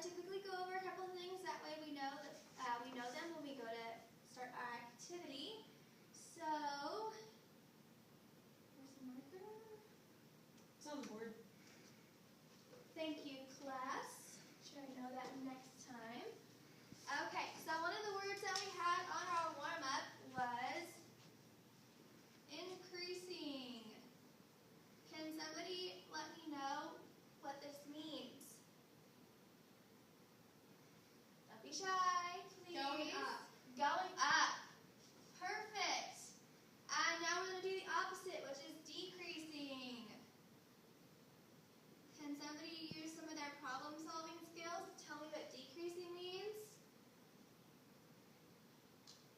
to quickly go over a couple of things. That way we know them when we go to start our activity. So, where's the marker? It's on the board. Thank you, class. Sure, I know that next time. Okay, so one of the words that we had on our warm-up was increasing. Can somebody let me know what this means? Don't be shy, please. Going up. Going up. Perfect. And now we're going to do the opposite, which is decreasing. Can somebody use some of their problem-solving skills to tell me what decreasing means?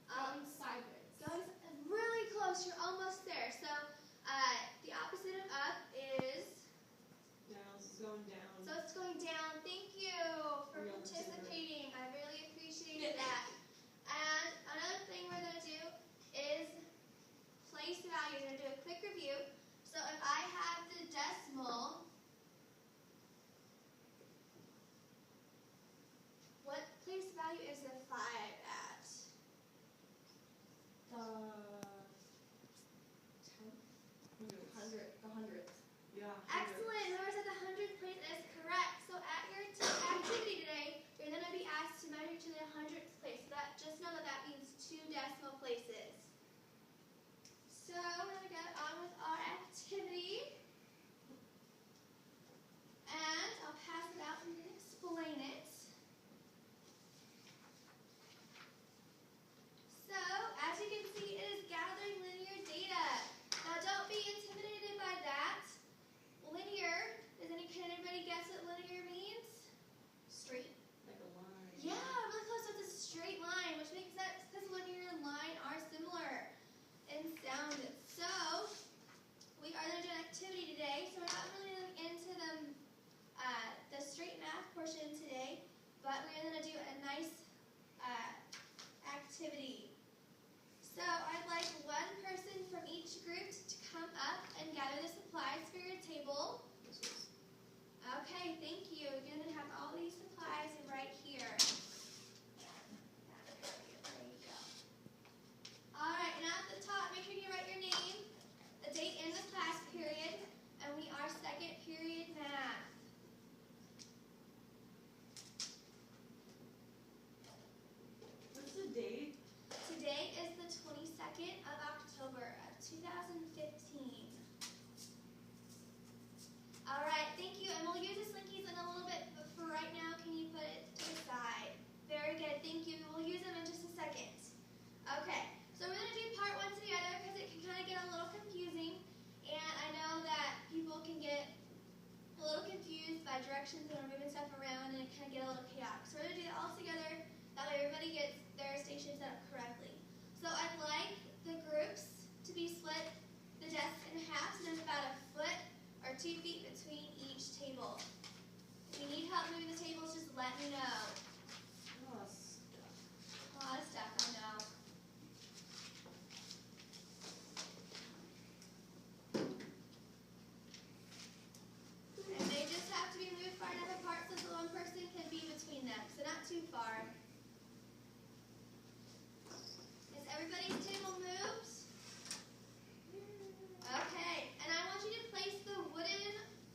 Going sideways. Going really close. You're almost there. So the opposite of up is? Down. It's going down. So it's going down. Thank you for participating. I really appreciate that. And another thing we're going to do is place values. We're going to do a quick review. So if I have the decimal, what place value is the 5 at? The 100th. Yeah. 100th. Excellent. Whoever said the 100th place is correct. So at your activity today, you're going to be asked to measure to the 100th place. So just know that means 2 decimal places. So we're going to get on with our activity. And I'll pass it out and explain it. So, as you can see, it is gathering linear data. Now, don't be intimidated by that. Linear, can anybody guess what linear means? Straight. Like a line. Yeah, really close. So it's a straight line, which makes sense because linear and line are similar in sound. So, we are going to do an activity today. So, we're not really into the straight math portion today, but we're going to do a nice activity. So I'd like one person from each group to come up and gather the supplies for your table. Okay, thank you. You're going to have all these supplies right here. There you go. All right, and at the top, make sure you write your name, the date in the class period, and we are second period math. What's the date? Today is the 22nd of October of 2015. All right, thank you. And we'll use the slinkies in a little bit, but for right now, can you put it to the side? Very good, thank you. We'll use them in just a second. Okay, so we're going to do part 1 together because it can kind of get a little confusing. And I know that people can get a little confused by directions when we're moving stuff around and it can get a little chaotic. So we're going to do it all together. That way everybody gets their station set up correctly. So I'd like the groups to be split, the desk in half, so there's about 1 foot or 2 feet between each table. If you need help moving the tables, just let me know. A lot of stuff. A lot of stuff, I know. And they just have to be moved far enough apart so the one person can be between them, so not too far. Is everybody's table moved? Okay, and I want you to place the wooden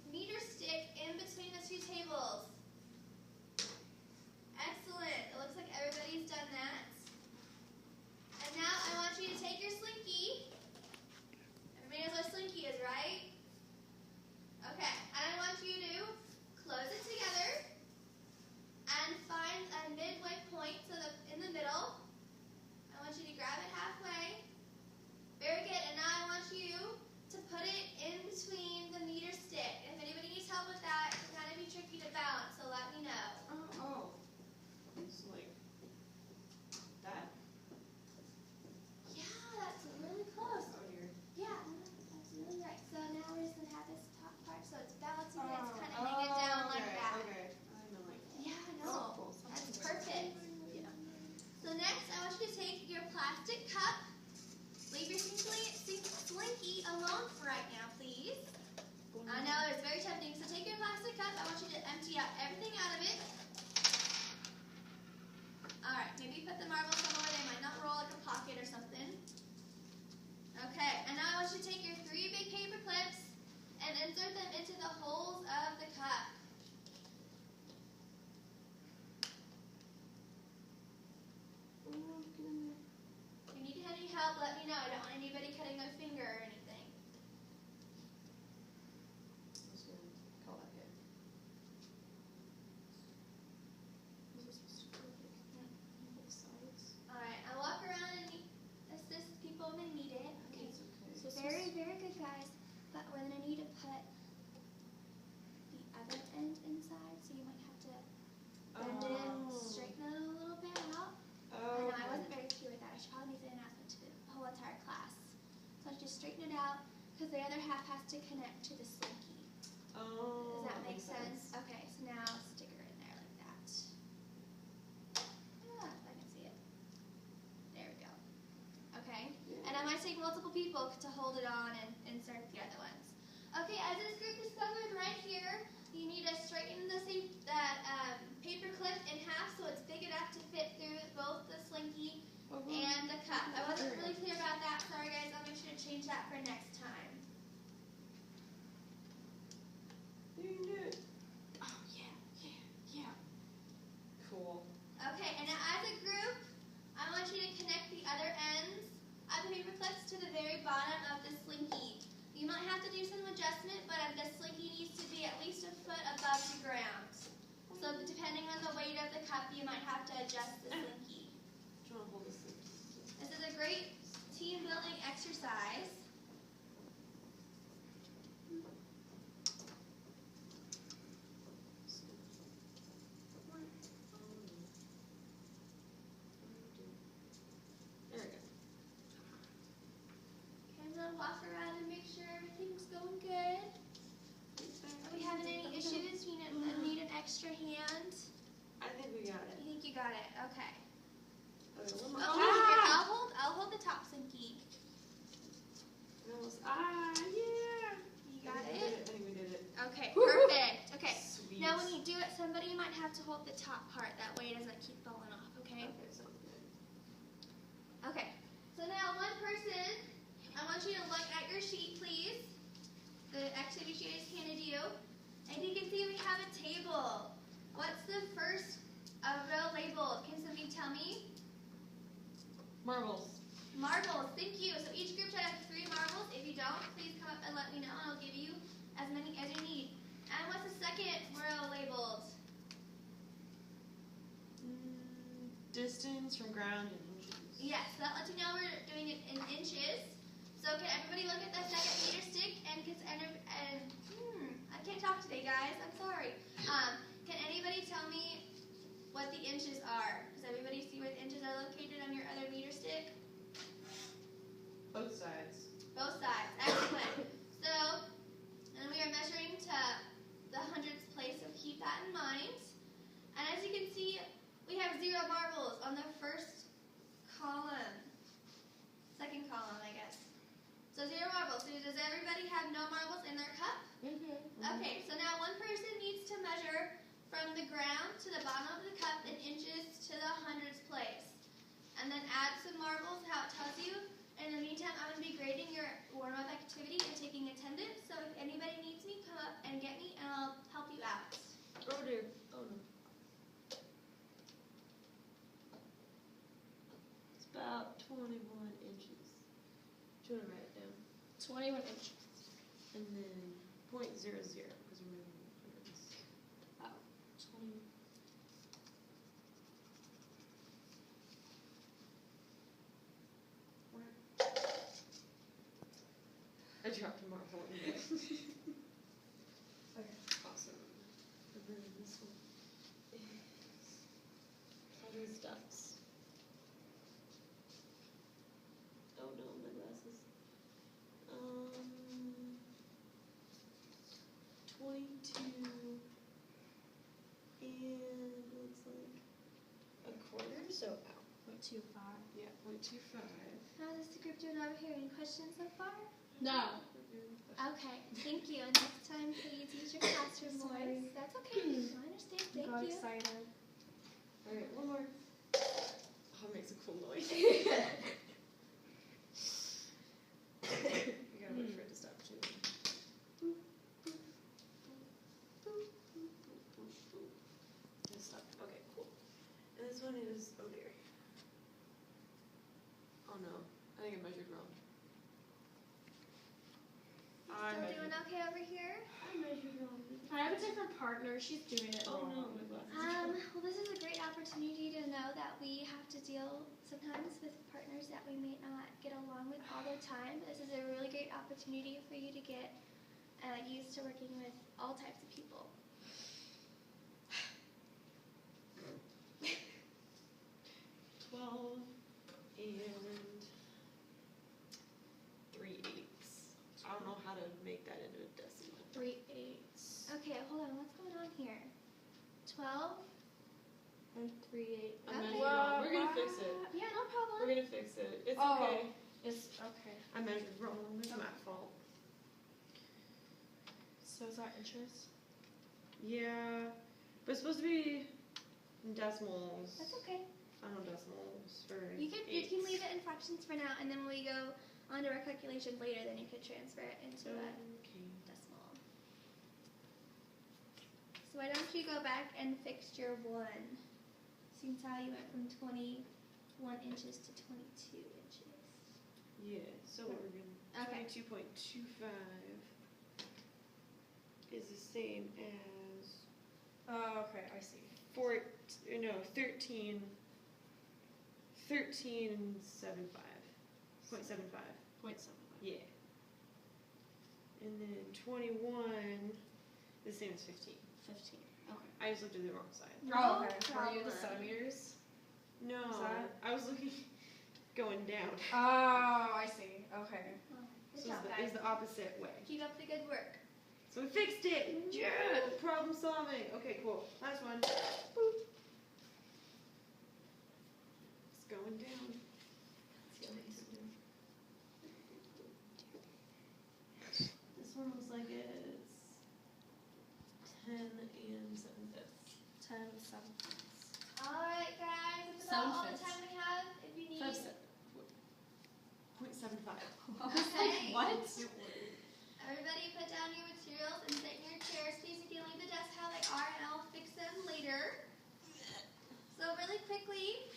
meter stick in between the 2 tables. Excellent. It looks like everybody's done that. And now I want you to take your slinky. Everybody knows what a slinky is, right? Okay, and I want you to close it together and find a midway point, so in the middle. I want you to grab it halfway. Very good. And now I want you to put it in between the meter stick. If anybody needs help with that, it can kind of be tricky to balance, so let me know. Oh. It's like that? Yeah, that's really close. Oh, here. Yeah, that's really right. So now we're just going to have this top part, so it's balancing and it's kind of hanging down like that. Okay. I know, like that. Yeah, no. That's perfect. Yeah. So next, I want you to take your plastic cup. Leave your slinky alone for right now, please. I know, it's very tempting. So take your plastic cup. I want you to empty out everything out of it. I don't want anybody cutting their finger or anything. I'm just gonna call that good. Was it supposed to go like on both sides? Alright, I'll walk around and assist people when they need it. Okay. It's okay. So very, very good, guys. But we're gonna need to put the other end inside, so you might have to bend it, straighten it a little bit out. I know I wasn't very clear with that. I should probably make an announcement to the whole entire class. So just straighten it out, because the other half has to connect to the slinky. Oh. Does that make sense? Okay, so now stick her in there like that. Ah, if I can see it. There we go. Okay, and I might take multiple people to hold it on and insert the other ones. Okay, as this group discovered right here, you need to straighten that paper clip in half so it's big enough to fit through both the slinky and the cup. I wasn't really clear about that. Sorry guys, I'll make sure to change that for next time. You can do it. Oh yeah. Cool. Okay, and now as a group, I want you to connect the other ends of the paper clips to the very bottom of the slinky. You might have to do some adjustment, but the slinky needs to be at least a foot above the ground. So depending on the weight of the cup, you might have to adjust the slinky. Do you want to hold this thing? This is a great team building exercise. There we go. Okay, I'm gonna walk around and make sure everything's going good. Are we having any issues? You need an extra hand? I think we got it. You think you got it? Okay. Okay, one Oh, more. here, I'll hold the top slinky. Yeah. You got I it? think we did it. Okay, perfect. Okay. Sweet. Now when you do it, somebody might have to hold the top part. That way it doesn't keep falling off, okay? Okay, sounds good. Okay. So now one person, I want you to look at your sheet, please. The activity sheet I just handed you. And you can see we have a table. What's the first row labeled? Can somebody tell me? Marbles. Marbles, thank you. So each group should have 3 marbles. If you don't, please come up and let me know, and I'll give you as many as you need. And what's the second row labeled? Distance from ground in inches. Yes, so that lets you know we're doing it in inches. So can everybody look at the second meter stick and I can't talk today, guys. I'm sorry. Can anybody tell me what the inches are? Does everybody see where the inches are located on your other meter stick? Both sides. Both sides. Excellent. So, and we are measuring to the hundredths place, so keep that in mind. And as you can see, we have 0 marbles on the first column. Second column, I guess. So 0 marbles. So does everybody have no marbles in their cup? Okay, so now one person needs to measure from the ground to the bottom of the cup in inches to the hundredths place. And then add some marbles, how it tells you. In the meantime, I'm going to be grading your warm-up activity and taking attendance. So if anybody needs me, come up and get me, and I'll help you out. Oh dear. Oh no. It's about 21 inches. Do you want to write it down? 21 inches. And then 0.00 because we're moving hundreds. Oh, 20. I dropped a marble in there. Okay. Awesome. And then this one is all these dots. Oh no, my glasses. 22 and looks like a quarter, so ow. 0.25. Yeah, 0.25. How is the group doing over here? Any questions so far? No. Okay, thank you. And next time, please use your classroom Sorry. voice. That's okay. I understand. Thank Got you. excited. Alright, one more. Oh, it makes a cool noise. You gotta wait for it to stop too. It stopped. Okay, cool. And this one is, oh dear. Oh no, I think I measured wrong. Still doing okay over here? I measured wrong. I have a different partner. She's doing it Oh, wrong. no. Well, this is a great opportunity to know that we have to deal sometimes with partners that we may not get along with all the time. This is a really great opportunity for you to get used to working with all types of people. 12 and 3/8. I don't know how to make that into a decimal. 3/8 Okay, hold on. What's going on here? 12? and 3/8. I'm Okay. measuring wrong. We're gonna fix it. Yeah, no We're problem. gonna fix it. It's Oh. okay. It's okay. I measured wrong. It's my fault. So is that inches? Yeah, but it's supposed to be in decimals. That's okay. I don't know decimals for You can eighths. leave it in fractions for now, and then when we go on to our calculations later, then you could transfer it into a Okay. decimal. So why don't you go back and fix your 1? Seems how you went from 21 inches to 22 inches. Yeah, so what we're gonna Okay. 22.25 is the same as Oh, okay. I see. 13.75. 0.75. 0.75. Yeah. And then 21 the same as 15. 15. Okay. I just looked at the wrong side. No Oh, okay. Were you the problem. centimeters? No, that- I was looking going down. Oh, I see. Okay. Good So job, it's guys. the opposite way. Keep up the good work. So we fixed it. Yeah, problem solving. Okay, cool. Last one. Boop. It's going down. This one looks like it's 10 and 7/5. 10, 7. Alright, guys, that's about all the 7/5. time we have. If you need. 0.75. Okay. What? Everybody put down your materials and sit in your chairs. Please, if you leave the desk how they are, and I'll fix them later. So really quickly,